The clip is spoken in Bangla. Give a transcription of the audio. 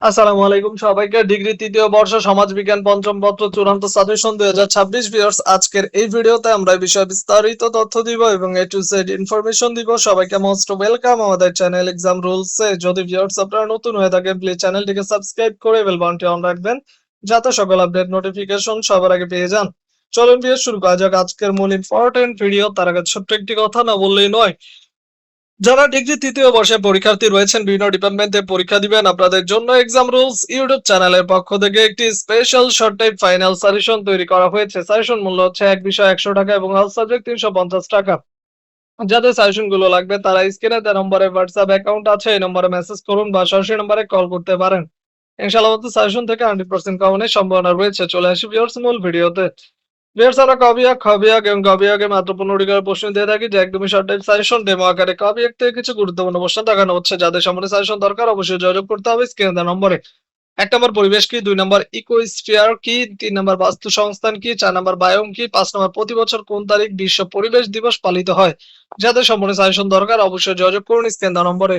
আসসালামু আলাইকুম সবাইকে। ডিগ্রি ৩য় বর্ষ সমাজবিজ্ঞান পঞ্চম পত্র চূড়ান্ত সাজেশন ২০২৬ ভিউয়ার্স, আজকের এই ভিডিওতে আমরা এই বিষয়ে বিস্তারিত তথ্য দিব এবং এ টু জেড ইনফরমেশন দিব। সবাইকে মোস্ট ওয়েলকাম আমাদের চ্যানেল এক্সাম রুলস এ। যদি ভিউয়ার্স আপনারা নতুন হয়ে থাকেন প্লিজ চ্যানেলটিকে সাবস্ক্রাইব করে বেল বাটনটি অন রাখবেন যাতে সকল আপডেট নোটিফিকেশন সবার আগে পেয়ে যান। চলুন ভিউয়ার্স শুরু করা যাক আজকের মূল ইম্পর্টেন্ট ভিডিও। তার আগে ছোট্ট একটি কথা না বললেই নয়। যারা ডিগ্রি ৩য় বর্ষের পরীক্ষার্থী রয়েছেন, বিভিন্ন ডিপার্টমেন্টে পরীক্ষা দিবেন, আপনাদের জন্য এক্সাম রুলস ইউটিউব চ্যানেলের পক্ষ থেকে একটি special short type final suggestion তৈরি করা হয়েছে। সাজেশন মূল্য হচ্ছে এক বিষয় ১০০ টাকা এবং অল সাবজেক্ট ৩৫০ টাকা। যাদের সাজেশন গুলো লাগবে তারা স্ক্রিনে দেওয়া নম্বরে হোয়াটসঅ্যাপ অ্যাকাউন্ট আছে, এই নম্বরে মেসেজ করুন বা সরাসরি নম্বরে কল করতে পারেন। ইনশাআল্লাহ সাজেশন থেকে 100% কমনের সম্ভাবনা রয়েছে। চলে আসি ভিউয়ার্স মূল ভিডিওতে। ভিউয়ার্স, আমরা ক বিভাগ, খ বিভাগ এবং গ বিভাগে মাত্র 15টি করে প্রশ্ন দিয়ে থাকি, যে একদমই শর্ট টাইপ সাজেশন ডেমো আকারে। ক বিভাগ থেকে কিছু গুরুত্বপূর্ণ প্রশ্ন দেখানো হচ্ছে, যাদের সম্বন্ধে সাজেশন দরকার অবশ্যই যোগাযোগ করতে হবে স্ক্রিনে দেওয়া নম্বরে। ১ নম্বর পরিবেশ কি, ২ নম্বর ইকোস্ফিয়ার কি, ৩ নম্বর বাস্তু সংস্থান কি, ৪ নম্বর বায়োম কি, ৫ নম্বর প্রতি বছর কোন তারিখ বিশ্ব পরিবেশ দিবস পালিত হয়। যাদের সম্বন্ধে সাজেশন দরকার অবশ্যই যোগাযোগ করুন স্ক্রিনে দেওয়া নম্বরে।